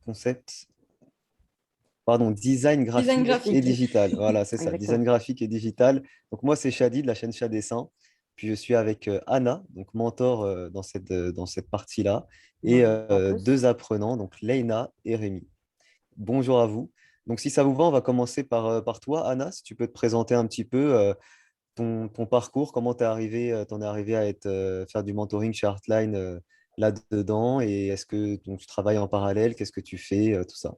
concept, pardon, design Design graphique et graphique. digital. Voilà, c'est ça, design Exactement. graphique et digital. Donc moi, c'est Shadi de la chaîne Chat Dessin. Puis je suis avec Anna, donc mentor dans cette partie-là, et Bonjour à tous. deux apprenants, donc Leïna et Rémi. Bonjour à vous. Donc si ça vous va, on va commencer par toi, Anna, si tu peux te présenter un petit peu ton parcours, comment t'en es arrivé à faire du mentoring chez Artline là-dedans, et est-ce que donc, tu travailles en parallèle, qu'est-ce que tu fais, tout ça.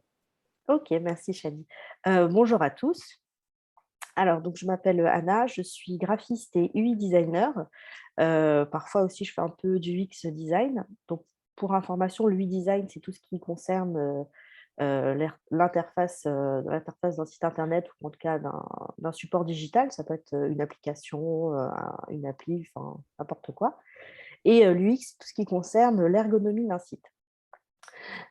Ok, merci Chadi. Bonjour à tous. Alors, donc, je m'appelle Anna, je suis graphiste et UI designer. Parfois aussi, je fais un peu du UX design. Donc, pour information, l'UI design, c'est tout ce qui concerne l'interface d'un site internet ou en tout cas d'un support digital. Ça peut être une application, une appli, enfin, n'importe quoi. Et l'UX, c'est tout ce qui concerne l'ergonomie d'un site.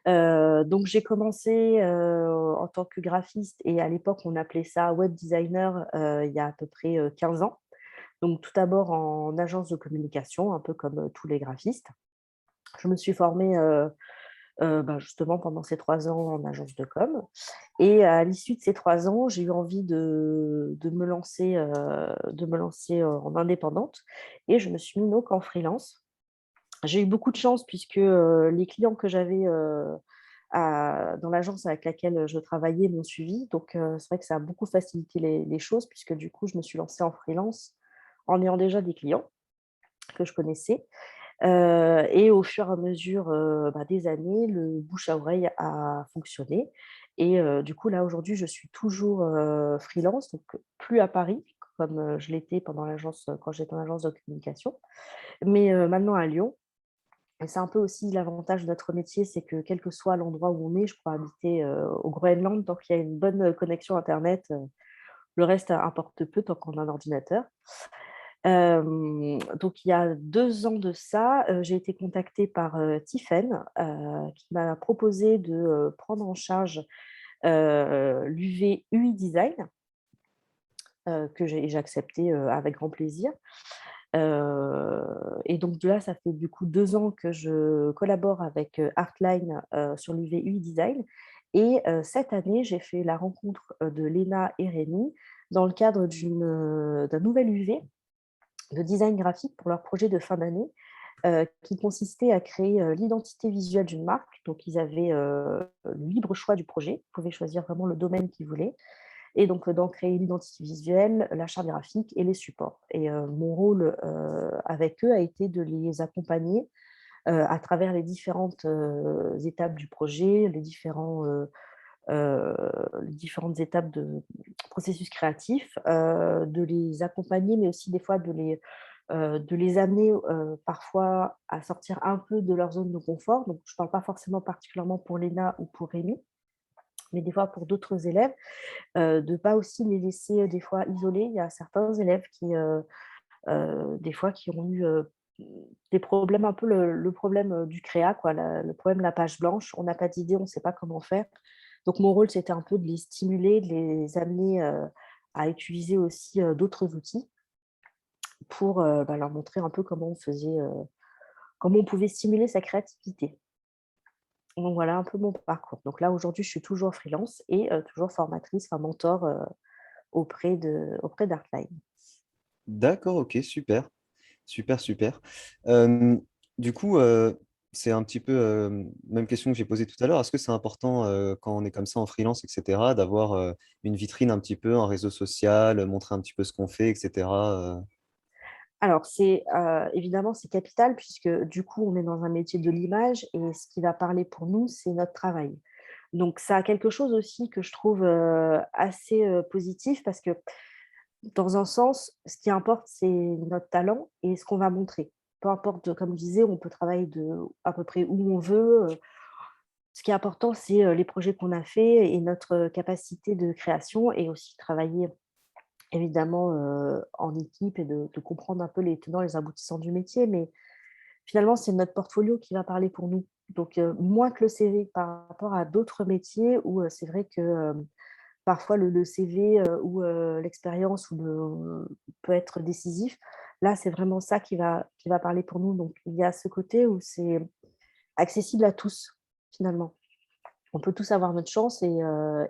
Donc j'ai commencé, en tant que graphiste et à l'époque, on appelait ça web designer, il y a à peu près, 15 ans. Donc tout d'abord en agence de communication, un peu comme, tous les graphistes. Je me suis formée, justement pendant ces 3 ans en agence de com et à l'issue de ces 3 ans, j'ai eu envie de me lancer, en indépendante et je me suis mis donc en freelance. J'ai eu beaucoup de chance puisque, les clients que j'avais, dans l'agence avec laquelle je travaillais m'ont suivi. Donc, c'est vrai que ça a beaucoup facilité les choses puisque du coup, je me suis lancée en freelance en ayant déjà des clients que je connaissais. Et au fur et à mesure, des années, le bouche à oreille a fonctionné et du coup, là, aujourd'hui, je suis toujours, freelance, donc plus à Paris comme, je l'étais pendant l'agence, quand j'étais en agence de communication, mais maintenant à Lyon. Et c'est un peu aussi l'avantage de notre métier, c'est que quel que soit l'endroit où on est, je pourrais habiter, au Groenland tant qu'il y a une bonne, connexion internet, le reste importe peu tant qu'on a un ordinateur. Donc il y a 2 ans de ça, j'ai été contactée par, Tiffen, qui m'a proposé de, prendre en charge, l'UV UI design, que j'ai accepté, avec grand plaisir. Et donc de là, ça fait du coup 2 ans que je collabore avec, Artline, sur l'UV/UI design et cette année, j'ai fait la rencontre, de Léna et Rémi dans le cadre d'un nouvel UV de design graphique pour leur projet de fin d'année, qui consistait à créer, l'identité visuelle d'une marque. Donc ils avaient, le libre choix du projet. Ils pouvaient choisir vraiment le domaine qu'ils voulaient et donc, d'en créer l'identité visuelle, la charte graphique et les supports. Et mon rôle avec eux a été de les accompagner à travers les différentes étapes du projet, les différentes étapes de processus créatif, de les accompagner, mais aussi des fois de les amener parfois à sortir un peu de leur zone de confort. Donc, je ne parle pas forcément particulièrement pour Léna ou pour Rémi, mais des fois pour d'autres élèves de pas aussi les laisser, des fois isolés. Il y a certains élèves qui, des fois qui ont eu, des problèmes un peu le problème, du créa quoi, le problème de la page blanche. On n'a pas d'idée, on ne sait pas comment faire. Donc mon rôle, c'était un peu de les stimuler, de les amener, à utiliser aussi, d'autres outils pour, leur montrer un peu comment on pouvait stimuler sa créativité. Donc voilà un peu mon parcours. Donc là, aujourd'hui, je suis toujours freelance et toujours formatrice, enfin mentor, auprès d'Artline. D'accord, ok, super, super, super. Euh, du coup, c'est un petit peu même question que j'ai posée tout à l'heure. Est-ce que c'est important quand on est comme ça en freelance, etc., d'avoir une vitrine un petit peu, un réseau social, montrer un petit peu ce qu'on fait, etc. Alors c'est, évidemment, c'est capital puisque du coup, on est dans un métier de l'image et ce qui va parler pour nous, c'est notre travail. Donc ça a quelque chose aussi que je trouve, assez, positif parce que dans un sens, ce qui importe, c'est notre talent et ce qu'on va montrer. Peu importe, comme je disais, on peut travailler à peu près où on veut, ce qui est important, c'est, les projets qu'on a faits et notre capacité de création et aussi travailler évidemment, en équipe et de comprendre un peu les tenants, les aboutissants du métier. Mais finalement, c'est notre portfolio qui va parler pour nous. Donc, moins que le CV par rapport à d'autres métiers où, c'est vrai que, parfois le CV, ou, l'expérience peut être décisif. Là, c'est vraiment ça qui va parler pour nous. Donc il y a ce côté où c'est accessible à tous, finalement. On peut tous avoir notre chance et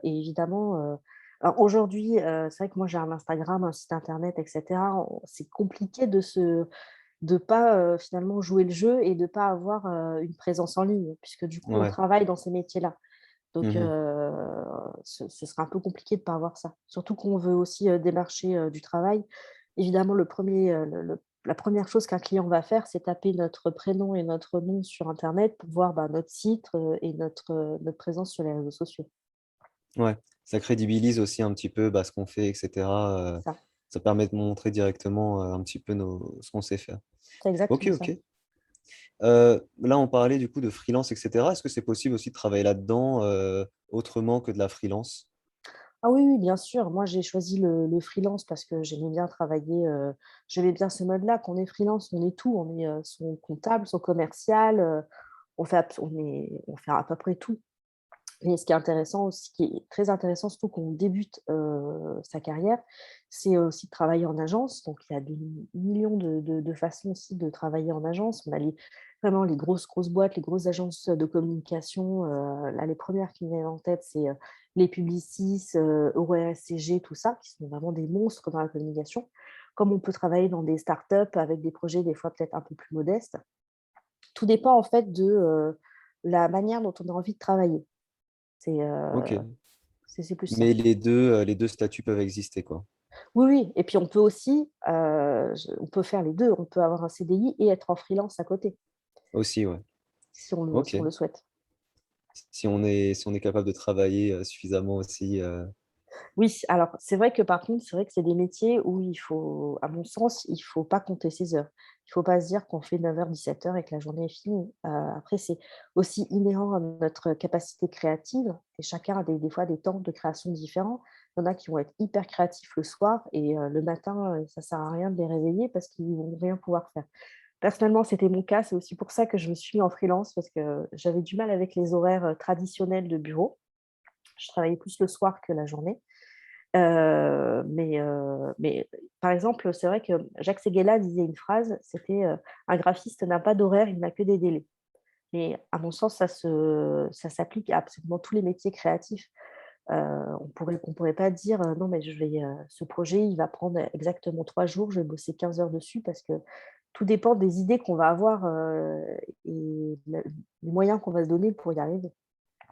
évidemment, alors aujourd'hui, c'est vrai que moi j'ai un Instagram, un site internet et cetera. On C'est compliqué de pas, finalement jouer le jeu et de pas avoir, une présence en ligne puisque du coup on Ouais. travaille dans ces métiers-là. Donc Mmh. ce serait un peu compliqué de pas avoir ça. Surtout qu'on veut aussi, démarcher, du travail. Évidemment le premier le la première chose qu'un client va faire, c'est taper notre prénom et notre nom sur internet pour voir, bah, notre site, et notre présence sur les réseaux sociaux. Ouais, ça crédibilise aussi un petit peu, bah, ce qu'on fait et cetera, C'est ça, ça permet de montrer directement, un petit peu ce qu'on sait faire. c'est OK, exactement ça. OK. Là, on parlait du coup de freelance et cetera. Est-ce que c'est possible aussi de travailler là-dedans, autrement que de la freelance? Ah oui, oui, bien sûr. Moi, j'ai choisi le freelance parce que j'aimais bien travailler, j'aimais bien ce mode-là. Quand on est freelance, on est tout. On est, son comptable, son commercial, on fait à peu près tout. Et ce qui est intéressant aussi, ce qui est très intéressant, surtout quand on débute, sa carrière, c'est aussi de travailler en agence. Donc il y a des millions de façons aussi de travailler en agence. On a vraiment les grosses boîtes, les grosses agences de communication. Là, les premières qui me viennent en tête, c'est, les Publicis, EuroACG, tout ça, qui sont vraiment des monstres dans la communication. Comme on peut travailler dans des startups avec des projets des fois peut-être un peu plus modestes. Tout dépend en fait de, la manière dont on a envie de travailler. C'est, OK. c'est plus ça. Mais les 2 statuts peuvent exister, quoi? Oui, oui et puis on peut aussi, on peut faire les 2. On peut avoir un CDI et être en freelance à côté, Aussi, ouais. si on OK. le souhaite. Si on est capable de travailler, suffisamment aussi, Oui, alors c'est vrai que par contre, c'est vrai que c'est des métiers où il faut à mon sens, il faut pas compter ses heures. Il faut pas se dire qu'on fait 9h-17h et que la journée est finie. Après c'est aussi inhérent à notre capacité créative et chacun a des fois des temps de création différents. Il y en a qui vont être hyper créatifs le soir et le matin, ça sert à rien de les réveiller parce qu'ils vont rien pouvoir faire. Personnellement, c'était mon cas, c'est aussi pour ça que je me suis mis en freelance parce que j'avais du mal avec les horaires, traditionnels de bureau. Je travaillais plus le soir que la journée. Mais par exemple, c'est vrai que Jacques Séguéla disait une phrase, c'était, «Un graphiste n'a pas d'horaire, il n'a que des délais». Mais à mon sens, ça s'applique à absolument tous les métiers créatifs. On pourrait pas dire, «Non mais ce projet, il va prendre exactement 3 jours, je vais bosser 15 heures dessus» parce que tout dépend des idées qu'on va avoir, et les moyens qu'on va se donner pour y arriver.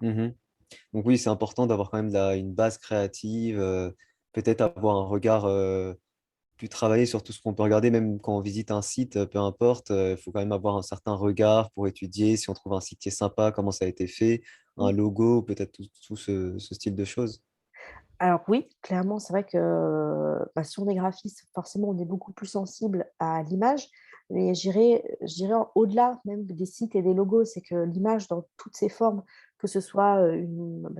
mmh. Donc oui, c'est important d'avoir quand même une base créative, peut-être avoir un regard, plus travaillé sur tout ce qu'on peut regarder, même quand on visite un site, peu importe, il faut quand même avoir un certain regard pour étudier si on trouve un site qui est sympa, comment ça a été fait, un logo, peut-être tout ce style de choses. Alors oui, clairement, c'est vrai que, bah, si on est graphiste, forcément, on est beaucoup plus sensible à l'image, mais je dirais au-delà même des sites et des logos, c'est que l'image dans toutes ses formes, que ce soit,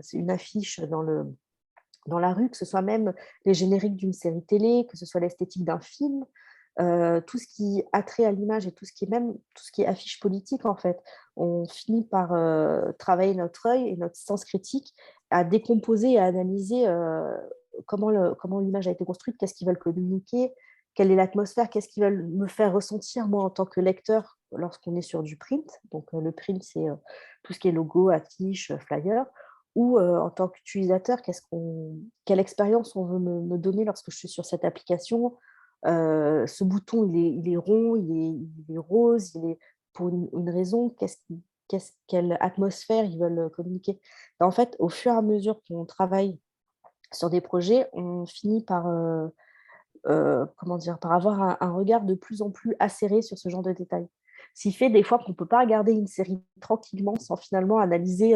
c'est une affiche dans la rue, que ce soit même les génériques d'une série télé, que ce soit l'esthétique d'un film, tout ce qui a trait à l'image et tout ce qui est affiche politique, en fait. On finit par, travailler notre œil et notre sens critique à décomposer et à analyser, comment l'image a été construite, qu'est-ce qu'ils veulent communiquer, quelle est l'atmosphère, qu'est-ce qu'ils veulent me faire ressentir, moi, en tant que lecteur, lorsqu'on est sur du print. Donc, le print, c'est, tout ce qui est logo, affiche, flyer ou, en tant qu'utilisateur, quelle expérience on veut me donner lorsque je suis sur cette application. Ce bouton, il est rond, il est rose, il est pour une raison. Quelle atmosphère ils veulent, communiquer? Et en fait, au fur et à mesure qu'on travaille sur des projets, on finit par, comment dire? Par avoir un regard de plus en plus acéré sur ce genre de détails. Ce qui fait des fois qu'on ne peut pas regarder une série tranquillement sans finalement analyser,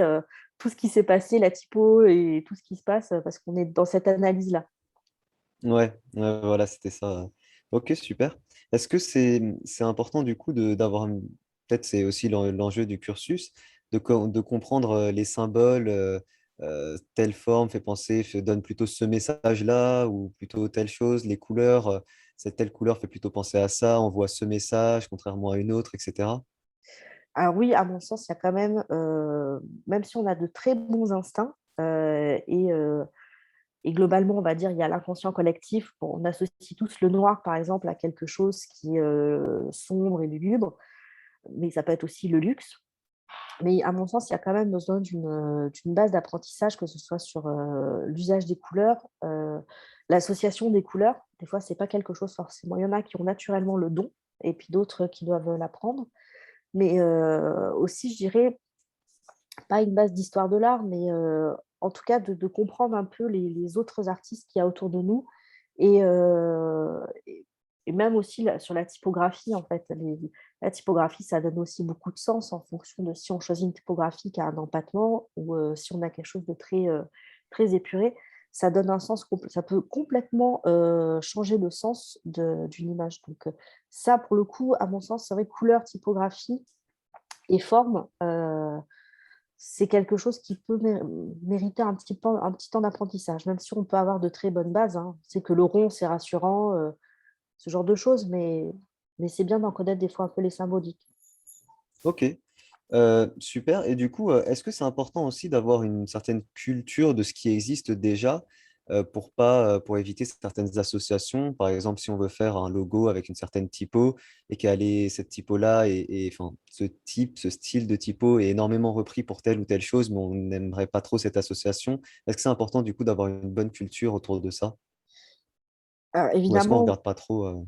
tout ce qui s'est passé, la typo et tout ce qui se passe, parce qu'on est dans cette analyse-là. Ouais, ouais, voilà, c'était ça. OK, super. Est-ce que c'est important du coup d'avoir peut-être c'est aussi l'enjeu du cursus, de comprendre, les symboles, telle forme fait penser donne plutôt ce message-là ou plutôt telle chose, les couleurs, cette telle couleur fait plutôt penser à ça, on voit ce message contrairement à une autre et cetera? Alors oui, à mon sens, il y a quand même si on a de très bons instincts, et globalement, on va dire, il y a l'inconscient collectif. Bon, on associe tous le noir, par exemple, à quelque chose qui est, sombre et lugubre, mais ça peut être aussi le luxe. Mais à mon sens, il y a quand même besoin d'une base d'apprentissage, que ce soit sur, l'usage des couleurs, l'association des couleurs. Des fois, c'est pas quelque chose forcément, il y en a qui ont naturellement le don et puis d'autres qui doivent l'apprendre. Mais, aussi, je dirais, pas une base d'histoire de l'art, mais, en tout cas de comprendre un peu les autres artistes qu'il y a autour de nous et et même aussi sur la typographie, en fait. La typographie, ça donne aussi beaucoup de sens en fonction de si on choisit une typographie qui a un empattement ou, si on a quelque chose de très, très épuré. Ça donne un sens ça peut complètement, changer le sens d'une image. Donc, ça, pour le coup, à mon sens, c'est vrai, couleur, typographie et forme, c'est quelque chose qui peut mériter un petit temps d'apprentissage, même si on peut avoir de très bonnes bases, hein. C'est que le rond, c'est rassurant, ce genre de choses, mais c'est bien d'en connaître des fois un peu les symboliques. Ok. Super. Et du coup, est-ce que c'est important aussi d'avoir une certaine culture de ce qui existe déjà pour pas, pour éviter certaines associations? Par exemple, si on veut faire un logo avec une certaine typo et cette typo-là enfin, ce style de typo est énormément repris pour telle ou telle chose, mais on n'aimerait pas trop cette association. Est-ce que c'est important du coup d'avoir une bonne culture autour de ça? Alors Ou est-ce qu'on évidemment, regarde pas trop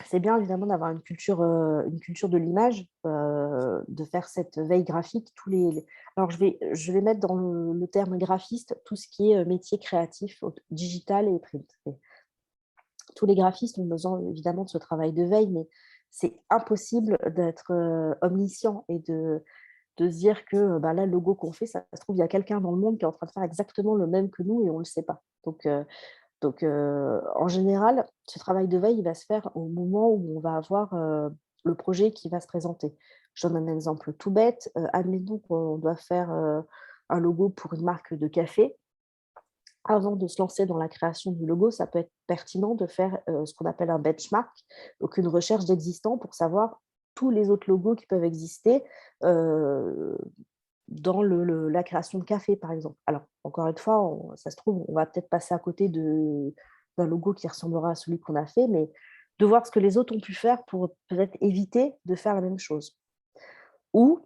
c'est bien évidemment d'avoir une culture de l'image, de faire cette veille graphique. Alors je vais mettre dans le terme graphiste tout ce qui est, métier créatif, digital et print. Tous les graphistes ont besoin évidemment de ce travail de veille, mais c'est impossible d'être, omniscient et de se dire que, bah, là, le logo qu'on fait, ça se trouve, il y a quelqu'un dans le monde qui est en train de faire exactement le même que nous et on ne le sait pas. En général, ce travail de veille, il va se faire au moment où on va avoir, le projet qui va se présenter. Je donne un exemple tout bête, admettons qu'on doit faire, un logo pour une marque de café. Avant de se lancer dans la création du logo, ça peut être pertinent de faire, ce qu'on appelle un benchmark, donc une recherche d'existants pour savoir tous les autres logos qui peuvent exister, heu, dans la création de café, par exemple. Alors, encore une fois, ça se trouve, on va peut-être passer à côté d'un logo qui ressemblera à celui qu'on a fait, mais de voir ce que les autres ont pu faire pour peut-être éviter de faire la même chose. Ou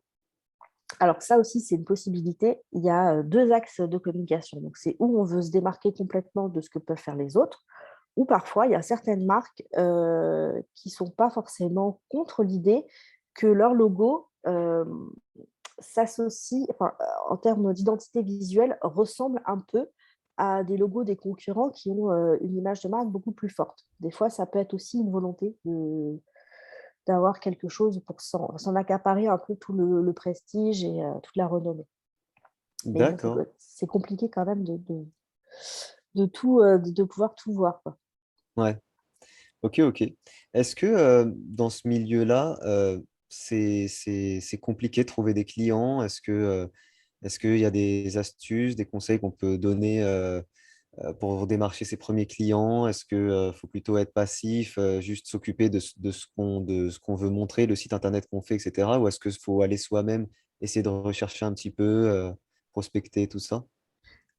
alors ça aussi, c'est une possibilité. Il y a, 2 axes de communication. Donc c'est où on veut se démarquer complètement de ce que peuvent faire les autres, ou parfois il y a certaines marques, qui sont pas forcément contre l'idée que leur logo, s'associe en termes d'identité visuelle, ressemble un peu à des logos des concurrents qui ont, une image de marque beaucoup plus forte. Des fois, ça peut être aussi une volonté d'avoir quelque chose pour s'en accaparer un peu tout le prestige et toute la renommée. Mais bon, D'accord. c'est compliqué quand même de pouvoir tout voir, quoi. Ouais. Ok, ok. Est-ce que dans ce milieu-là, c'est compliqué de trouver des clients? Est-ce qu'il y a des astuces, des conseils qu'on peut donner pour démarcher ses premiers clients? Est-ce que faut plutôt être passif, juste s'occuper de ce qu'on veut montrer, le site internet qu'on fait, etc. Ou est-ce qu'il faut aller soi-même, essayer de rechercher un petit peu, prospecter, tout ça?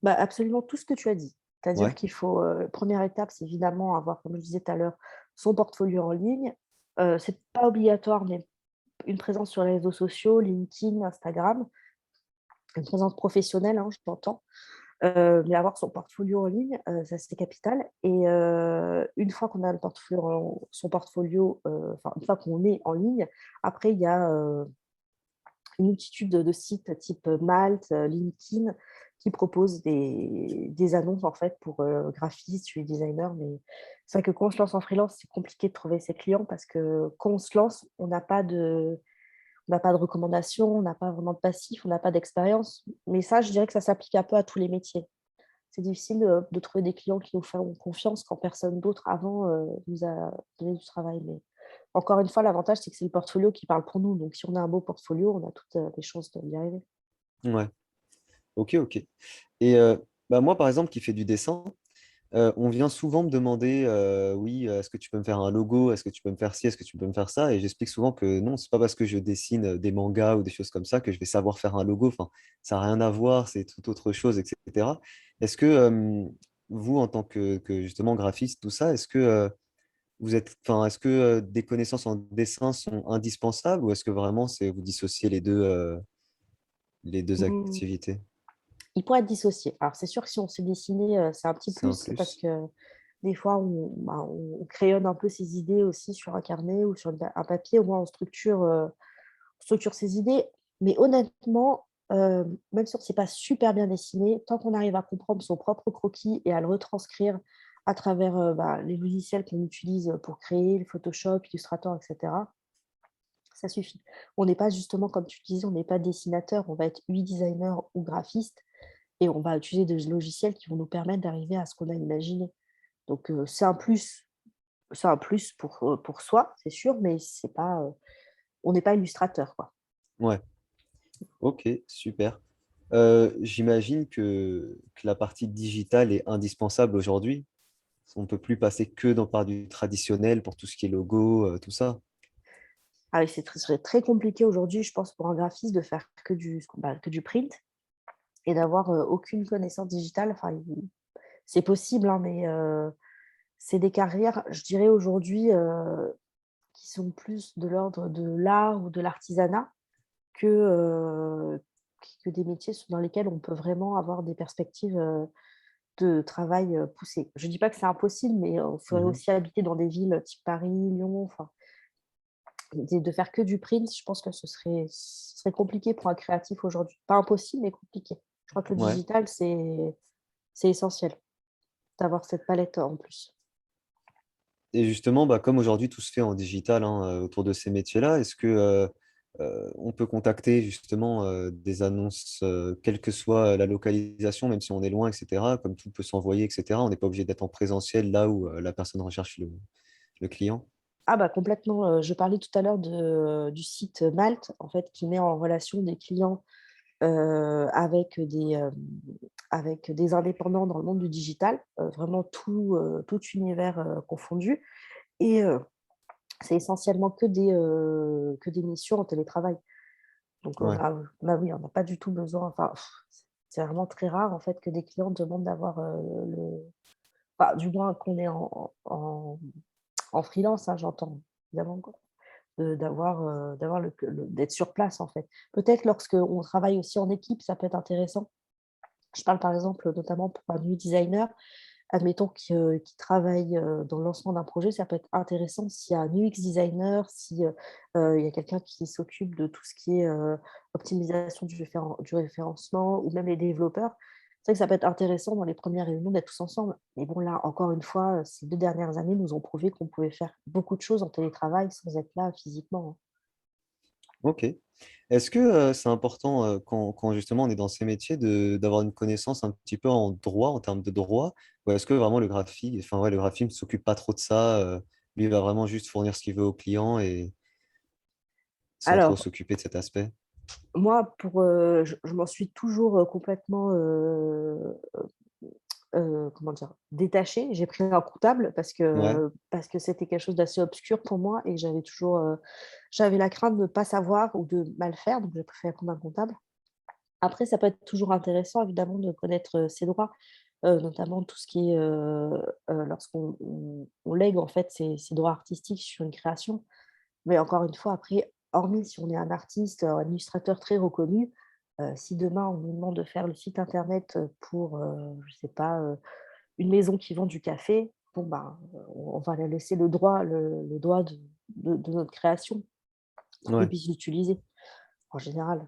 Bah, absolument tout ce que tu as dit. C'est-à-dire Ouais, qu'il faut, 1re étape, c'est évidemment avoir, comme je disais tout à l'heure, son portfolio en ligne. C'est pas obligatoire, mais une présence sur les réseaux sociaux, LinkedIn, Instagram, une présence professionnelle, hein, j'entends. Mais avoir son portfolio en ligne, ça c'est capital et une fois qu'on a son portfolio, enfin une fois qu'on est en ligne, après il y a, une multitude de sites type, Malte, LinkedIn qui proposent des annonces en fait pour, graphistes, UX designers. Mais c'est vrai que quand on se lance en freelance, c'est compliqué de trouver ses clients parce que quand on se lance, on n'a pas de recommandations, on n'a pas vraiment de passif, on n'a pas d'expérience. Mais ça, je dirais que ça s'applique un peu à tous les métiers. C'est difficile, de trouver des clients qui nous font confiance quand personne d'autre avant, nous a donné du travail. Mais encore une fois, l'avantage, c'est que c'est le portfolio qui parle pour nous. Donc si on a un beau portfolio, on a toutes, les chances d'y arriver. ouais. Ok, ok. Et bah, moi, par exemple, qui fais du dessin, on vient souvent me demander, oui, est-ce que tu peux me faire un logo? Est-ce que tu peux me faire ci? Est-ce que tu peux me faire ça? Et j'explique souvent que non, c'est pas parce que je dessine des mangas ou des choses comme ça que je vais savoir faire un logo. Enfin, ça n'a rien à voir, c'est tout autre chose, etc. Est-ce que vous, en tant que justement graphiste, tout ça, est-ce que des connaissances en dessin sont indispensables ou est-ce que vraiment vous dissociez les deux? les deux Mmh, activités? il pourrait être dissocié. Alors c'est sûr que si on sait dessiner, c'est un petit C'est un plus parce plus? que des fois on crayonne un peu ses idées aussi sur un carnet ou sur un papier, au moins on structure ses idées. Mais honnêtement, même si on ne sait pas super bien dessiner, tant qu'on arrive à comprendre son propre croquis et à le retranscrire à travers, les logiciels qu'on utilise pour créer, le Photoshop, Illustrator et cetera, ça suffit. On n'est pas justement comme tu disais, on n'est pas dessinateur, on va être UI designer ou graphiste et on va utiliser des logiciels qui vont nous permettre d'arriver à ce qu'on a imaginé. Donc c'est un plus pour soi, c'est sûr, mais c'est pas, on n'est pas illustrateur, quoi. Ouais, OK, super. J'imagine que la partie digitale est indispensable aujourd'hui? On ne peut plus passer que par du traditionnel pour tout ce qui est logo, tout ça? Ah oui, c'est serait très compliqué aujourd'hui, je pense, pour un graphiste de faire que du print et d'avoir, aucune connaissance digitale. Enfin, c'est possible, hein, mais c'est des carrières, je dirais aujourd'hui, qui sont plus de l'ordre de l'art ou de l'artisanat que, que des métiers dans lesquels on peut vraiment avoir des perspectives, de travail, poussées. Je ne dis pas que c'est impossible, mais il faudrait Mmh. aussi habiter dans des villes type Paris, Lyon, enfin, de faire que du print, je pense que ce serait compliqué pour un créatif aujourd'hui. Pas impossible, mais compliqué. Je crois que le Ouais. digital, c'est essentiel d'avoir cette palette en plus. Et justement, bah, comme aujourd'hui tout se fait en digital, hein, autour de ces métiers-là, est-ce que, on peut contacter justement, des annonces, quelle que soit la localisation, même si on est loin et cetera, comme tout peut s'envoyer et cetera? On n'est pas obligé d'être en présentiel là où, la personne recherche le client? Ah bah complètement, je parlais tout à l'heure du site Malte, en fait, qui met en relation des clients, avec des indépendants dans le monde du digital, vraiment tout univers, confondu et c'est essentiellement que des missions en télétravail. Donc Ouais, oui, on n'a pas du tout besoin, enfin, c'est vraiment très rare, en fait, que des clients demandent d'avoir, le enfin, du moins qu'on est en freelance, hein, j'entends, évidemment, quoi. D'avoir d'être sur place, en fait. Peut-être lorsqu'on travaille aussi en équipe, ça peut être intéressant. Je parle, par exemple, notamment pour un UI designer. Admettons qu'il travaille, dans le lancement d'un projet, ça peut être intéressant s'il y a un UX designer, si, il y a quelqu'un qui s'occupe de tout ce qui est, optimisation du référencement ou même les développeurs. C'est vrai que ça peut être intéressant dans les premières réunions d'être tous ensemble. Mais bon, là, encore une fois, ces 2 dernières années nous ont prouvé qu'on pouvait faire beaucoup de choses en télétravail sans être là physiquement, hein. OK. Est-ce que, c'est important, quand justement on est dans ces métiers d'avoir une connaissance un petit peu en droit, en termes de droit? Ou est-ce que vraiment le graphiste ne s'occupe pas trop de ça, lui il va vraiment juste fournir ce qu'il veut au client et sans trop Alors, s'occuper de cet aspect? moi, je m'en suis toujours, complètement, comment dire? Détachée. J'ai pris un comptable Ouais, parce que c'était quelque chose d'assez obscur pour moi et j'avais la crainte de ne pas savoir ou de mal faire, donc j'ai préféré prendre un comptable. Après, ça peut être toujours intéressant évidemment de connaître, ses droits, notamment tout ce qui est, lorsqu'on on lègue en fait ses droits artistiques sur une création. Mais encore une fois, après, hormis si on est un artiste, un illustrateur très reconnu, si demain on nous demande de faire le site internet, pour, je sais pas, une maison qui vend du café, bon ben, on va leur laisser le droit de notre création pour qu'ils ouais, puissent l'utiliser, en général.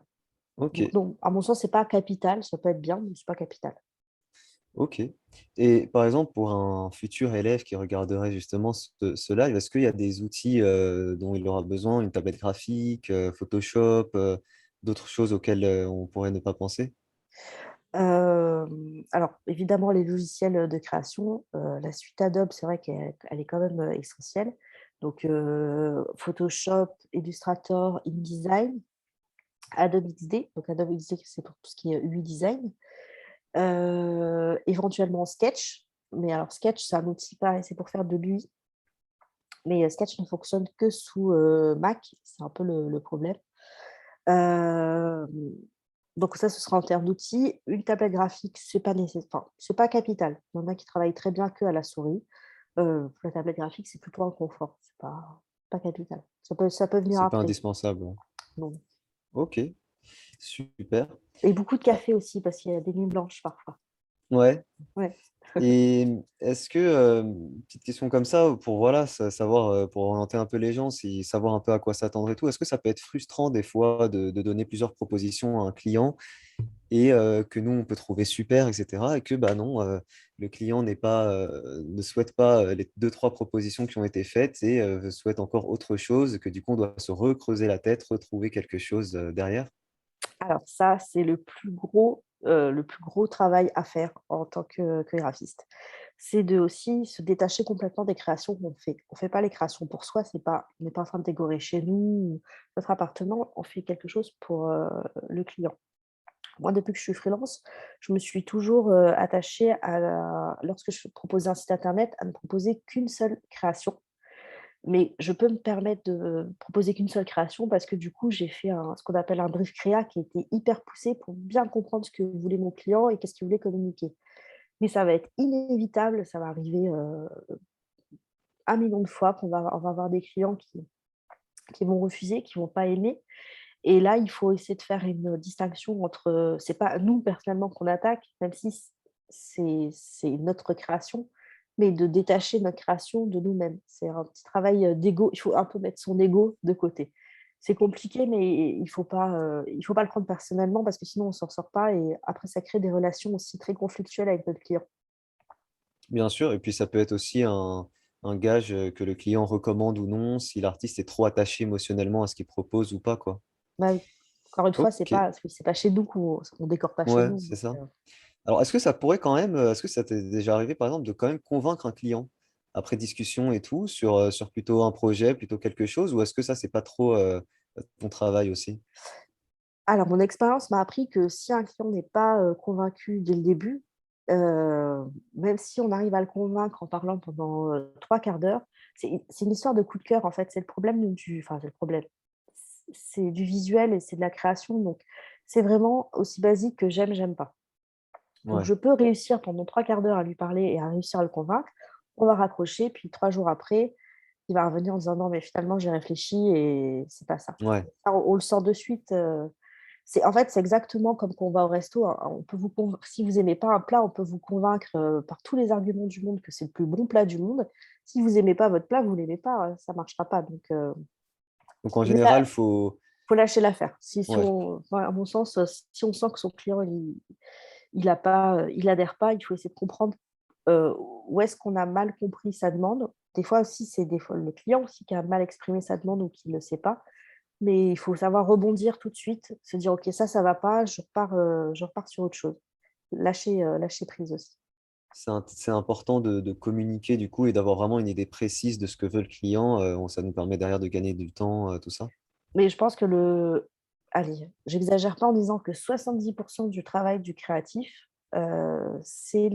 Donc OK, non, à mon sens, c'est pas capital, ça peut être bien, mais c'est pas capital. OK. Et par exemple, pour un futur élève qui regarderait justement ce live, est-ce qu'il y a des outils, dont il aura besoin? Une tablette graphique, Photoshop, d'autres choses auxquelles, on pourrait ne pas penser? Alors évidemment les logiciels, de création, la suite Adobe, c'est vrai qu'elle est quand même, essentielle. Donc Photoshop, Illustrator, InDesign, Adobe XD. Donc Adobe XD, c'est pour tout ce qui est UI design. Éventuellement Sketch, mais alors Sketch, c'est un outil pareil, c'est pour faire de l'UI, mais Sketch ne fonctionne que sous, Mac, c'est un peu le problème. Hem, donc ça, ce sera en termes d'outils. Une tablette graphique, c'est pas capital. Il y en a qui travaillent très bien qu'à la souris. Pour la tablette graphique, c'est plutôt un confort, c'est pas capital. Ça peut venir C'est pas après. indispensable, ouais. Non. OK. Super. Et beaucoup de Ah, café aussi parce qu'il y a des nuits blanches parfois. ouais. Ouais. Et est-ce que, petite question comme ça, pour voilà, savoir, pour orienter un peu les gens, si savoir un peu à quoi s'attendre et tout, est-ce que ça peut être frustrant des fois de donner plusieurs propositions à un client et que nous, on peut trouver super, et cetera, et que bah non, le client ne souhaite pas les deux, trois propositions qui ont été faites et souhaite encore autre chose, que du coup, on doit se recreuser la tête, retrouver quelque chose derrière? Alors ça, c'est le plus gros travail à faire en tant que graphiste. C'est de aussi se détacher complètement des créations qu'on fait. On fait pas les créations pour soi, on n'est pas en train de décorer chez nous ou notre appartement, on fait quelque chose pour, le client. Moi, depuis que je suis freelance, je me suis toujours, attachée lorsque je proposais un site internet, à ne proposer qu'une seule création. Mais je peux me permettre de proposer qu'une seule création parce que du coup, j'ai fait ce qu'on appelle un brief créa qui était hyper poussé pour bien comprendre ce que voulait mon client et qu'est-ce qu'il voulait communiquer. Mais ça va être inévitable, ça va arriver, 1 million de fois on va avoir des clients qui vont refuser, qui vont pas aimer et là, il faut essayer de faire une distinction entre, c'est pas nous personnellement qu'on attaque, même si c'est notre création, mais de détacher notre création de nous-mêmes. C'est un petit travail, d'ego. Il faut un peu mettre son ego de côté. C'est compliqué, mais il faut pas le prendre personnellement parce que sinon on s'en sort pas et après ça crée des relations aussi très conflictuelles avec notre client. Bien sûr, et puis ça peut être aussi un gage que le client recommande ou non, si l'artiste est trop attaché émotionnellement à ce qu'il propose ou pas, quoi. Bah oui, encore une fois, c'est Ok, pas c'est pas chez nous qu'on décore pas chez ouais, nous, c'est donc ça. Alors, est-ce que ça pourrait quand même, est-ce que ça t'est déjà arrivé, par exemple, de quand même convaincre un client après discussion et tout, sur plutôt un projet, plutôt quelque chose, ou est-ce que ça, c'est pas trop ton travail aussi? Alors, mon expérience m'a appris que si un client n'est pas, convaincu dès le début, même si on arrive à le convaincre en parlant pendant, 3/4 d'heure, c'est une histoire de coup de cœur, en fait. C'est le problème, c'est du visuel et c'est de la création, donc c'est vraiment aussi basique que j'aime, j'aime pas. Donc Ouais, je peux réussir pendant 3/4 d'heure à lui parler et à réussir à le convaincre. On va raccrocher, puis 3 jours après, il va revenir en disant: «Non, mais finalement, j'ai réfléchi et c'est pas ça». ouais, Ça, on le sent de suite, c'est exactement comme quand on va au resto, hein. On peut vous conv Si vous aimez pas un plat, on peut vous convaincre, par tous les arguments du monde que c'est le plus bon plat du monde. Si vous aimez pas votre plat, vous l'aimez pas, ça marchera pas, donc donc en mais là, général, faut lâcher l'affaire. Si ouais, on Enfin, à mon sens, si on sent que son client, il adhère pas, il faut essayer de comprendre, où est-ce qu'on a mal compris sa demande. Des fois aussi, c'est des fois le client aussi qui a mal exprimé sa demande ou qui ne le sait pas. Mais il faut savoir rebondir tout de suite, se dire: «OK, ça va pas, je repars sur autre chose». Lâcher prise aussi. c'est important de communiquer du coup et d'avoir vraiment une idée précise de ce que veut le client, ça nous permet derrière de gagner du temps, tout ça? Mais je pense que allez, j'exagère pas en disant que 70 du travail du créatif, c'est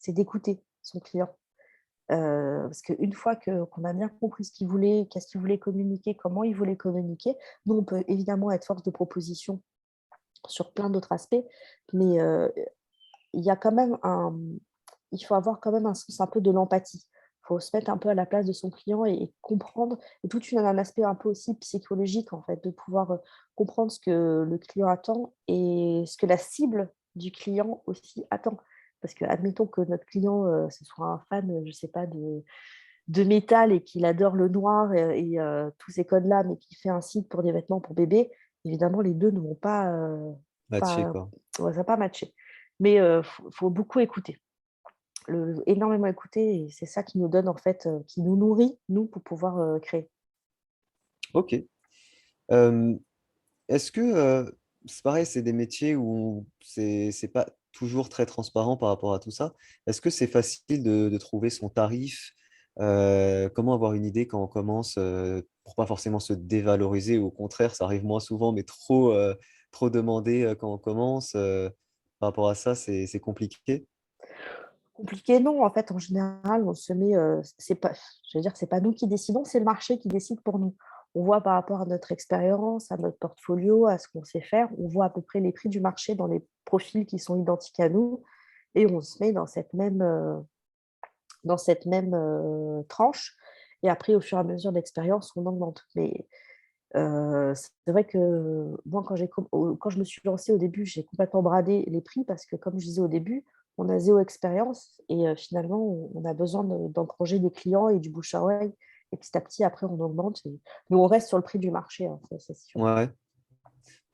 d'écouter son client. Parce qu'une fois qu'on a bien compris ce qu'il voulait, qu'est-ce qu'il voulait communiquer, comment il voulait communiquer, nous, on peut évidemment être force de proposition sur plein d'autres aspects, mais il y a quand même il faut avoir quand même un sens un peu de l'empathie. Il faut se mettre un peu à la place de son client et comprendre et un aspect un peu aussi psychologique, en fait, de pouvoir, comprendre ce que le client attend et ce que la cible du client aussi attend. Parce que admettons que notre client, ce soit un fan, je sais pas, de métal et qu'il adore le noir tous ces codes-là, mais qui fait un site pour des vêtements pour bébé, évidemment les 2 ne vont Matché, pas quoi. ouais, ça va pas matcher. Mais faut beaucoup écouter, énormément écouter et c'est ça qui nous donne en fait, qui nous nourrit, nous, pour pouvoir, créer. OK. Hem, est-ce que, c'est pareil, c'est des métiers où c'est pas toujours très transparent par rapport à tout ça? Est-ce que c'est facile de trouver son tarif? Comment avoir une idée quand on commence, pour pas forcément se dévaloriser ou au contraire, ça arrive moins souvent, mais trop demander, quand on commence, par rapport à ça, c'est compliqué? Compliqué, non, en fait, en général, on se met, c'est pas je veux dire, c'est pas nous qui décidons, c'est le marché qui décide pour nous. On voit par rapport à notre expérience, à notre portfolio, à ce qu'on sait faire, on voit à peu près les prix du marché dans les profils qui sont identiques à nous et on se met dans cette même tranche et après, au fur et à mesure d'expérience, on augmente. Mais C'est vrai que moi, quand je me suis lancée au début, j'ai complètement bradé les prix parce que, comme je disais au début, on a zéro expérience et finalement, on a besoin d'engranger des clients et du bouche à oreille. Et petit à petit, après, on augmente. Mais on reste sur le prix du marché, hein, ça, c'est sûr. Ouais.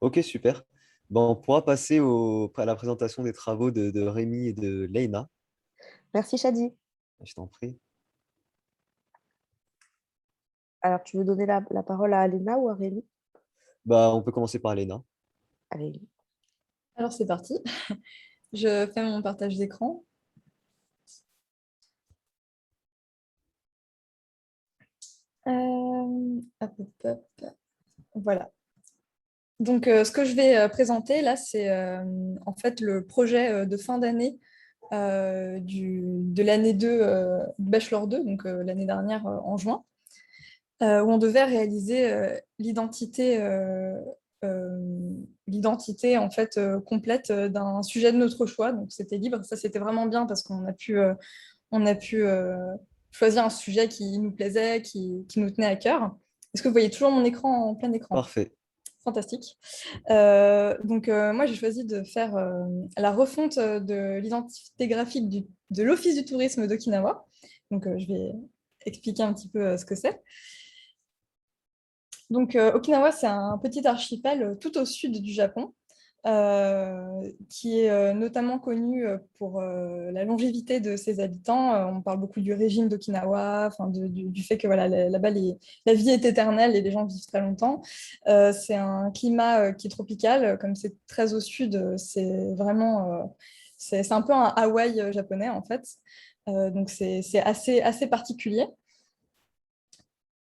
Ok, super. Bon, on pourra passer à la présentation des travaux de Rémi et de Leïna. Merci, Chadi. Je t'en prie. Alors, tu veux donner la parole à Alena ou à Rémi? Bah, on peut commencer par Léna. Allez. Alors c'est parti. Je fais mon partage d'écran. Hop, hop, hop. Voilà. Donc ce que je vais présenter là, c'est en fait le projet de fin d'année de l'année 2, Bachelor 2, donc l'année dernière en juin, où on devait réaliser l'identité en fait complète d'un sujet de notre choix. Donc c'était libre. Ça c'était vraiment bien parce qu'on a pu choisir un sujet qui nous plaisait, qui nous tenait à cœur. Est-ce que vous voyez toujours mon écran en plein écran? Parfait. Fantastique. Donc, moi, j'ai choisi de faire la refonte de l'identité graphique de l'Office du tourisme d'Okinawa. Donc, je vais expliquer un petit peu ce que c'est. Donc, Okinawa, c'est un petit archipel tout au sud du Japon, qui est notamment connu pour la longévité de ses habitants. On parle beaucoup du régime d'Okinawa, enfin, du fait que voilà, là-bas, la vie est éternelle et les gens vivent très longtemps. C'est un climat qui est tropical, comme c'est très au sud, c'est vraiment... c'est un peu un Hawaï japonais, en fait. Donc, c'est assez particulier.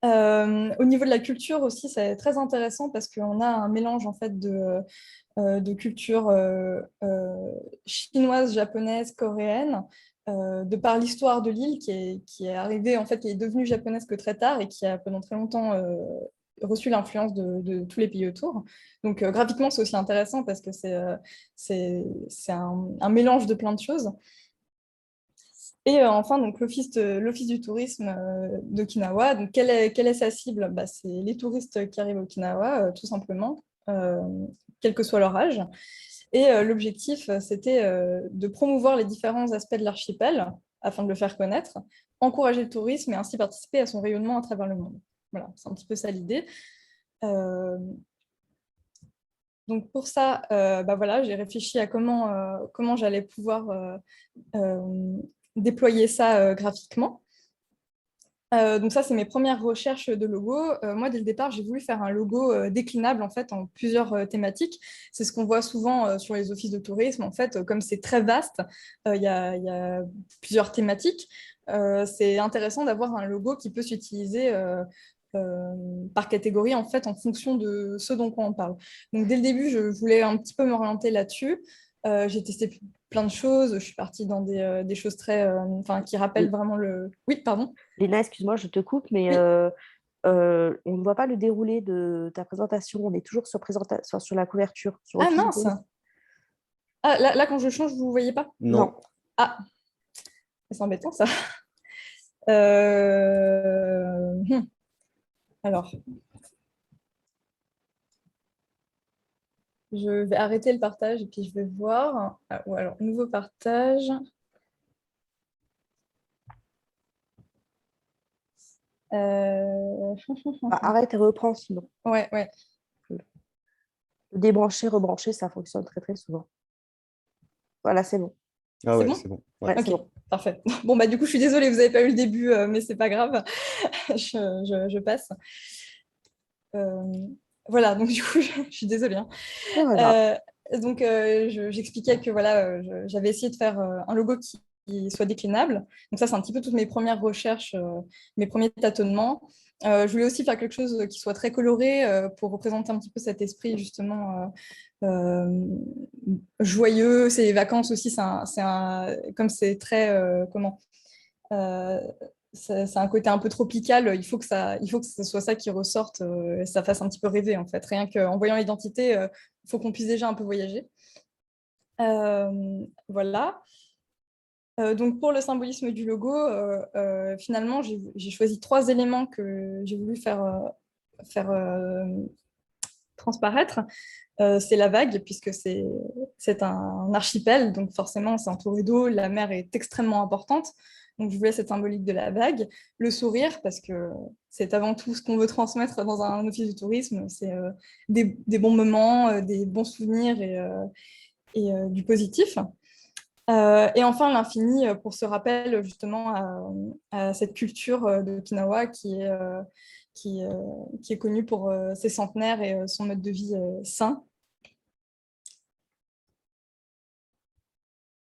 Au niveau de la culture aussi, c'est très intéressant parce qu'on a un mélange en fait de culture chinoise, japonaise, coréenne, de par l'histoire de l'île qui est arrivée, en fait, qui est devenue japonaise que très tard et qui a pendant très longtemps reçu l'influence de tous les pays autour. Donc graphiquement, c'est aussi intéressant parce que c'est un mélange de plein de choses. Et enfin, donc, l'Office du tourisme d'Okinawa. Donc, quelle est sa cible? Bah, c'est les touristes qui arrivent à Okinawa, tout simplement, quel que soit leur âge. Et l'objectif, c'était de promouvoir les différents aspects de l'archipel afin de le faire connaître, encourager le tourisme et ainsi participer à son rayonnement à travers le monde. Voilà, c'est un petit peu ça l'idée. Euh, donc pour ça, bah voilà, j'ai réfléchi à comment j'allais pouvoir euh, déployer ça graphiquement. Donc ça, c'est mes premières recherches de logo. Moi, dès le départ, j'ai voulu faire un logo déclinable en fait en plusieurs thématiques. C'est ce qu'on voit souvent sur les offices de tourisme. En fait, comme c'est très vaste, il y a plusieurs thématiques. C'est intéressant d'avoir un logo qui peut s'utiliser par catégorie en fait en fonction de ce dont on parle. Donc dès le début, je voulais un petit peu m'orienter là-dessus. J'ai testé plein de choses. Je suis partie dans des choses très, enfin, qui rappellent vraiment le. Oui, pardon. Léna, excuse-moi, je te coupe, mais Oui. on ne voit pas le déroulé de ta présentation. On est toujours sur la couverture, sur Ah Office du mince. tourisme. Ah, là, quand je change, vous ne voyez pas? Non. Non. Ah, c'est embêtant ça. Euh, Alors, je vais arrêter le partage et puis je vais voir. Ah, ou alors, nouveau partage. Euh, Ah, arrête et reprends sinon. Ouais, ouais. Débrancher, rebrancher, ça fonctionne très très souvent. Voilà, c'est bon. Ah C'est ouais, c'est bon? bon. Ouais. Ouais, c'est Ok, bon. parfait. Bon, bah du coup, je suis désolée, vous n'avez pas eu le début, mais c'est pas grave. Je passe. Euh, Voilà, donc du coup, je suis désolée, hein. C'est pas grave. Donc, j'expliquais que voilà, j'avais essayé de faire un logo qui soit déclinable. Donc ça, c'est un petit peu toutes mes premières recherches, mes premiers tâtonnements. Je voulais aussi faire quelque chose qui soit très coloré pour représenter un petit peu cet esprit justement joyeux. C'est les vacances aussi, comme c'est très comment euh, c'est un côté un peu tropical. Il faut que ce soit ça qui ressorte, ça fasse un petit peu rêver en fait. Rien qu'en voyant l'identité, il faut qu'on puisse déjà un peu voyager. Voilà. Donc pour le symbolisme du logo, finalement, j'ai choisi trois éléments que j'ai voulu faire faire transparaître, c'est la vague, puisque c'est un archipel, donc forcément c'est entouré d'eau, la mer est extrêmement importante, donc je voulais cette symbolique de la vague. Le sourire, parce que c'est avant tout ce qu'on veut transmettre dans un office du tourisme, c'est des bons moments, des bons souvenirs et du positif. Et enfin, l'infini, pour ce rappel justement à cette culture d'Okinawa qui est connue pour ses centenaires et son mode de vie sain.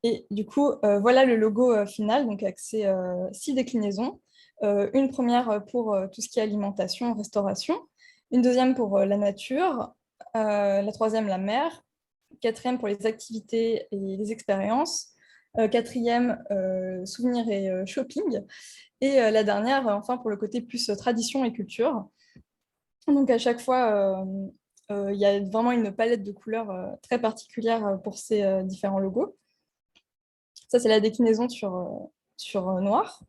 Et du coup, voilà le logo final, donc avec ces 6 déclinaisons. Une première pour tout ce qui est alimentation, restauration. Une deuxième pour la nature. La troisième, la mer. Quatrième pour les activités et les expériences. Quatrième, souvenirs et shopping. Et la dernière, enfin, pour le côté plus tradition et culture. Donc à chaque fois, il y a vraiment une palette de couleurs très particulière pour ces différents logos. Ça, c'est la déclinaison sur noir.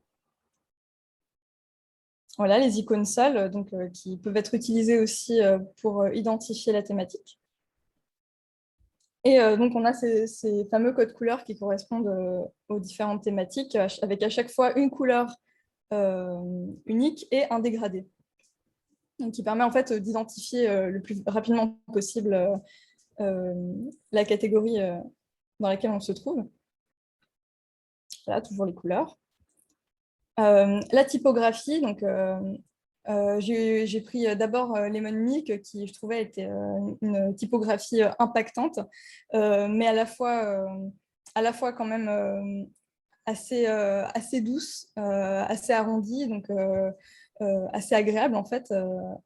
Voilà, les icônes seules, donc, qui peuvent être utilisées aussi pour identifier la thématique. Et donc, on a ces fameux codes couleurs qui correspondent aux différentes thématiques, avec à chaque fois une couleur unique et un dégradé. Donc, qui permet en fait d'identifier le plus rapidement possible la catégorie dans laquelle on se trouve. Voilà, toujours les couleurs. La typographie, donc j'ai pris d'abord Lemon Milk, qui je trouvais était une typographie impactante, mais à la fois quand même assez douce, assez arrondie, donc assez agréable en fait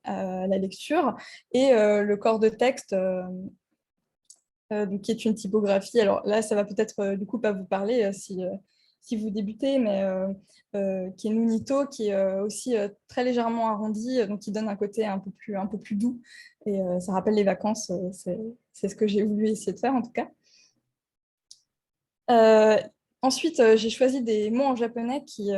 à la lecture. Et le corps de texte, donc, qui est une typographie. Alors là, ça va peut-être du coup pas vous parler si vous débutez, mais qui est Nunito, qui est aussi très légèrement arrondi, donc qui donne un côté un peu plus doux. Et ça rappelle les vacances, c'est ce que j'ai voulu essayer de faire en tout cas. Ensuite, j'ai choisi des mots en japonais qui,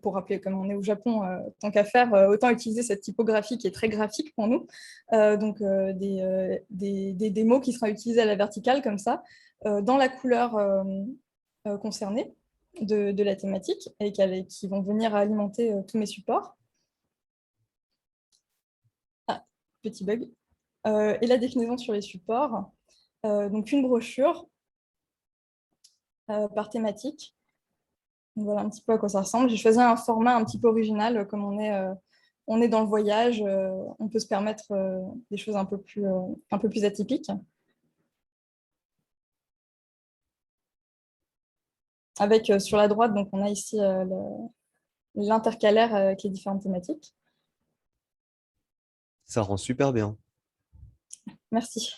pour rappeler, comme on est au Japon, tant qu'à faire, autant utiliser cette typographie qui est très graphique pour nous. Donc, des mots qui sera utilisés à la verticale, comme ça, dans la couleur concernée de la thématique et qui vont venir alimenter tous mes supports. Ah, petit bug. Et la déclinaison sur les supports. Donc, une brochure par thématique. Donc, voilà un petit peu à quoi ça ressemble. J'ai choisi un format un petit peu original, comme on est dans le voyage, on peut se permettre des choses un peu plus atypiques. Avec sur la droite, donc on a ici l'intercalaire avec les différentes thématiques. Ça rend super bien. Merci.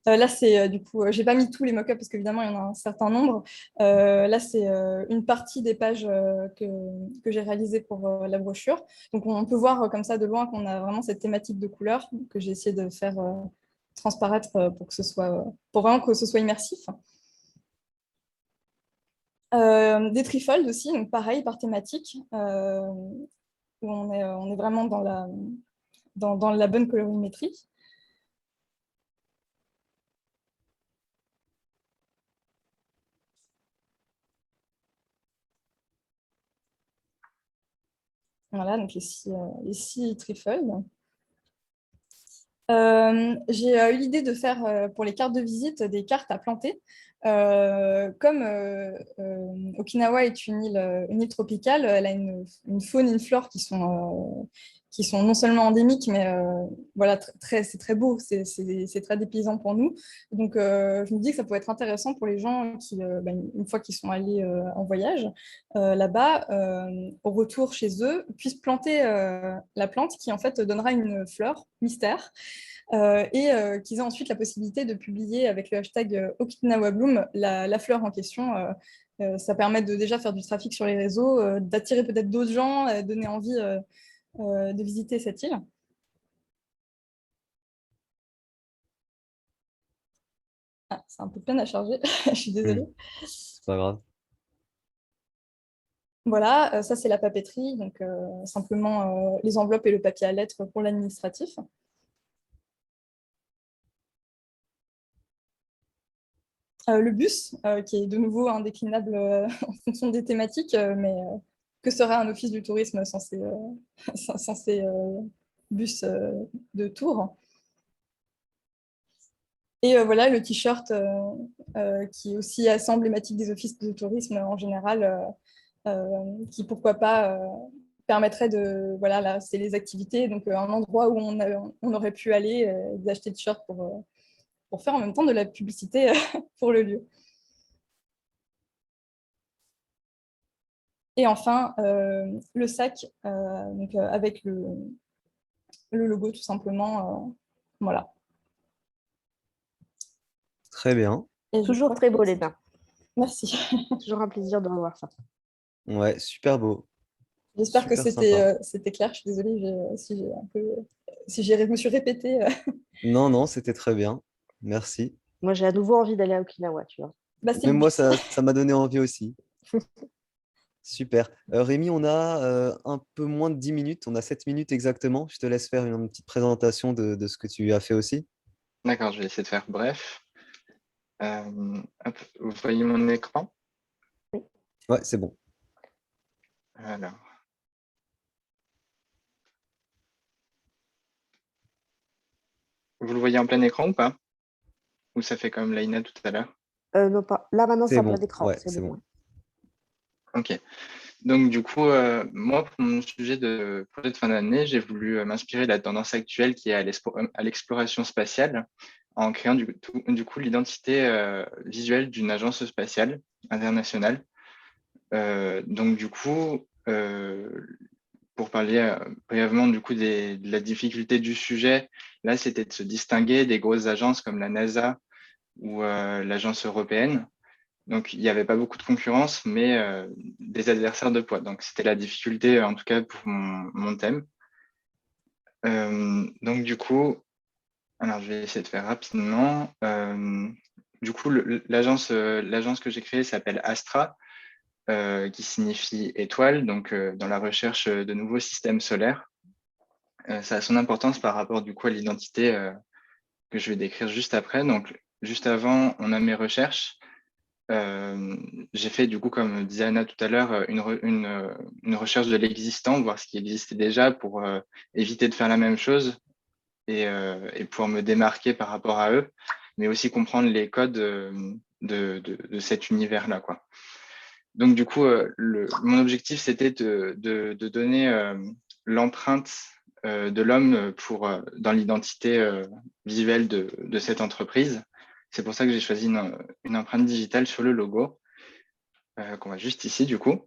Là, c'est du coup, j'ai pas mis tous les mock-ups parce qu'évidemment, il y en a un certain nombre. Là, c'est une partie des pages que j'ai réalisées pour la brochure. Donc, on peut voir comme ça de loin qu'on a vraiment cette thématique de couleur que j'ai essayé de faire transparaître pour vraiment que ce soit immersif. Des trifolds aussi, donc pareil, par thématique, où on est vraiment dans la bonne colorimétrie. Voilà, donc les six trifolds. J'ai eu l'idée de faire pour les cartes de visite des cartes à planter. Comme Okinawa est une île tropicale, elle a une faune et une flore qui sont non seulement endémiques, mais voilà, c'est très beau, c'est très dépaysant pour nous. Donc, je me dis que ça peut être intéressant pour les gens qui, une fois qu'ils sont allés en voyage là-bas, au retour chez eux, puissent planter la plante qui, en fait, donnera une fleur mystère. Et qu'ils aient ensuite la possibilité de publier avec le hashtag Okinawa Bloom la fleur en question. Ça permet de déjà faire du trafic sur les réseaux, d'attirer peut-être d'autres gens, donner envie de visiter cette île. Ah, c'est un peu plein à charger, je suis désolée. C'est pas grave. Voilà, ça c'est la papeterie, donc simplement les enveloppes et le papier à lettres pour l'administratif. Le bus, qui est de nouveau indéclinable en fonction des thématiques, mais que serait un office du tourisme sans ces, sans ces bus de tour? Et voilà, le t-shirt qui est aussi assez emblématique des offices de tourisme en général, qui, pourquoi pas, permettrait de... Voilà, là, c'est les activités, donc un endroit où on aurait pu aller, d'acheter le t-shirt pour faire en même temps de la publicité pour le lieu. Et enfin, le sac, donc, avec le logo, tout simplement. Voilà. Très bien. Et je Toujours crois très que beau, Léna. merci. Toujours un plaisir de revoir ça. Ouais, super beau. J'espère que Super sympa. c'était clair. Je suis désolée si j'ai un peu, si je me suis répétée. Non, non, c'était très bien. Merci. Moi, j'ai à nouveau envie d'aller à Okinawa, tu vois. Bah, c'est le Même moi, but. ça m'a donné envie aussi. Super. Rémi, on a un peu moins de 10 minutes. On a 7 minutes exactement. Je te laisse faire une petite présentation de ce que tu as fait aussi. D'accord, je vais essayer de faire bref. Hop, vous voyez mon écran? Ouais, c'est bon. Alors, vous le voyez en plein écran ou pas? Ou ça fait comme Laina tout à l'heure? Non, pas. Là, maintenant, c'est C'est en plein bon. écran. Ouais, C'est c'est bon. bon. Ouais. Ok. Donc du coup, moi, pour mon sujet de projet de fin d'année, j'ai voulu m'inspirer de la tendance actuelle qui est à l'exploration spatiale en créant du coup l'identité visuelle d'une agence spatiale internationale. Donc du coup, pour parler brièvement du coup de la difficulté du sujet, là, c'était de se distinguer des grosses agences comme la NASA ou l'agence européenne. Donc, il n'y avait pas beaucoup de concurrence, mais des adversaires de poids. Donc, c'était la difficulté, en tout cas, pour mon thème. Donc, du coup, alors, je vais essayer de faire rapidement. Du coup, l'agence que j'ai créée s'appelle Astra, qui signifie étoile, donc dans la recherche de nouveaux systèmes solaires. Ça a son importance par rapport, du coup, à l'identité que je vais décrire juste après. Donc, juste avant, on a mes recherches. J'ai fait, du coup, comme disait Anna tout à l'heure, une recherche de l'existant, voir ce qui existait déjà pour éviter de faire la même chose et pouvoir me démarquer par rapport à eux, mais aussi comprendre les codes de cet univers-là, quoi. Donc, du coup, mon objectif, c'était de donner l'empreinte de l'homme dans l'identité visuelle de cette entreprise. C'est pour ça que j'ai choisi une empreinte digitale sur le logo, qu'on voit juste ici, du coup.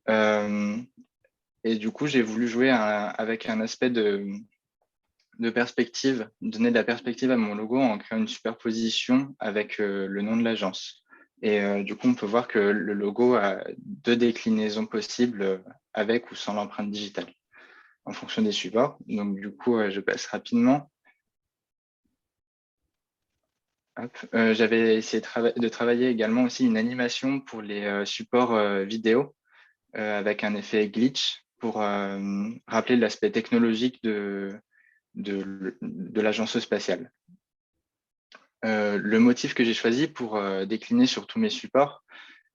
Et du coup, j'ai voulu jouer avec un aspect de perspective, donner de la perspective à mon logo en créant une superposition avec le nom de l'agence. Et du coup, on peut voir que le logo a deux déclinaisons possibles avec ou sans l'empreinte digitale en fonction des supports. Donc, du coup, je passe rapidement. J'avais essayé de travailler également aussi une animation pour les supports vidéo avec un effet glitch pour rappeler l'aspect technologique de l'agence spatiale. Le motif que j'ai choisi pour décliner sur tous mes supports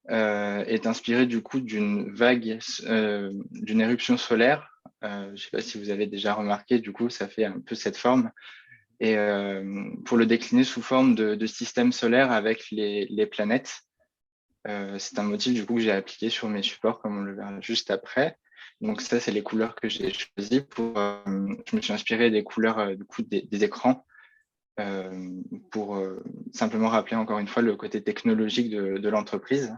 est inspiré du coup d'une vague, d'une éruption solaire. Je ne sais pas si vous avez déjà remarqué, du coup, ça fait un peu cette forme. Et pour le décliner sous forme de système solaire avec les planètes. C'est un motif du coup que j'ai appliqué sur mes supports, comme on le verra juste après. Donc ça, c'est les couleurs que j'ai choisies. Je me suis inspiré des couleurs du coup des écrans pour simplement rappeler encore une fois le côté technologique de l'entreprise.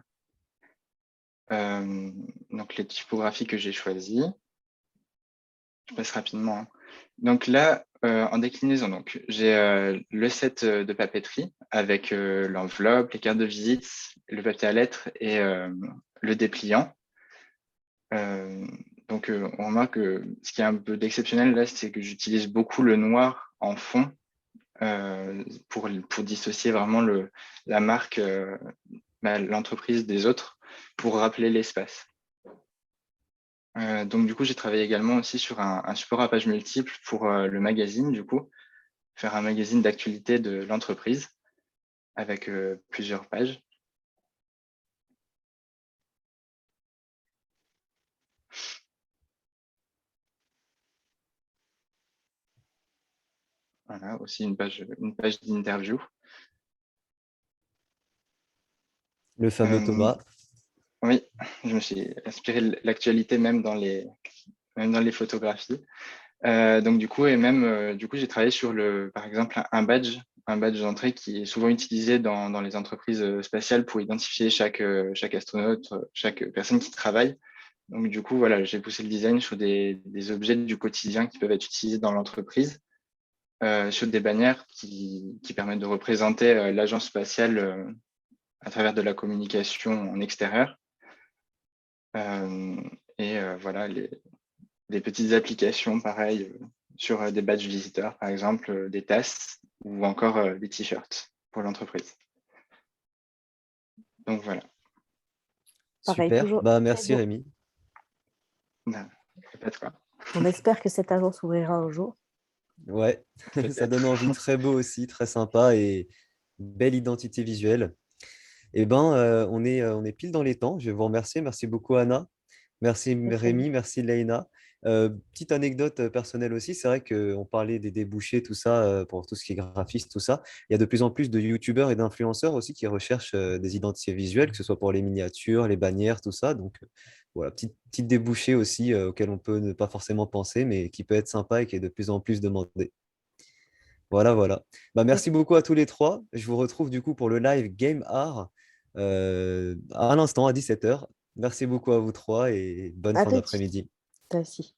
Donc les typographies que j'ai choisies. Je passe rapidement, hein. Donc là, en déclinaison, donc j'ai le set de papeterie avec l'enveloppe, les cartes de visite, le papier à lettres et le dépliant. Donc on remarque que ce qui est un peu d'exceptionnel là, c'est que j'utilise beaucoup le noir en fond pour dissocier vraiment la marque, l'entreprise des autres, pour rappeler l'espace. Donc, du coup, j'ai travaillé également aussi sur un support à page multiple pour le magazine, du coup, faire un magazine d'actualité de l'entreprise avec plusieurs pages. Voilà, aussi une page d'interview. Le fameux Thomas. Oui, je me suis inspiré de l'actualité même dans les photographies. Donc du coup, j'ai travaillé sur par exemple, un badge d'entrée qui est souvent utilisé dans les entreprises spatiales pour identifier chaque astronaute, chaque personne qui travaille. Donc du coup, voilà, j'ai poussé le design sur des objets du quotidien qui peuvent être utilisés dans l'entreprise, sur des bannières qui permettent de représenter l'agence spatiale à travers de la communication en extérieur. Voilà, des petites applications pareilles sur des badges visiteurs, par exemple des tasses ou encore des t-shirts pour l'entreprise. Donc voilà. Pareil, Super. toujours Bah, très merci beau. Rémi. Ben, pas de quoi. On espère que cette agence ouvrira un jour. Ouais, ça donne Peut-être. envie. Très beau aussi, très sympa et belle identité visuelle. Eh ben, on est pile dans les temps. Je vais vous remercier. Merci beaucoup, Anna. Merci Merci à vous. Rémi, merci Leïna. Petite anecdote personnelle aussi, c'est vrai qu'on parlait des débouchés, tout ça, pour tout ce qui est graphiste, tout ça. Il y a de plus en plus de youtubeurs et d'influenceurs aussi qui recherchent des identités visuelles, que ce soit pour les miniatures, les bannières, tout ça. Donc voilà, petite débouchée aussi auquel on peut ne pas forcément penser, mais qui peut être sympa et qui est de plus en plus demandé. Voilà, voilà. Bah, merci beaucoup à tous les trois. Je vous retrouve du coup pour le live Game Art à l'instant à 17h. Merci beaucoup à vous trois et bonne À fin tout de suite. d'après-midi. Toi aussi.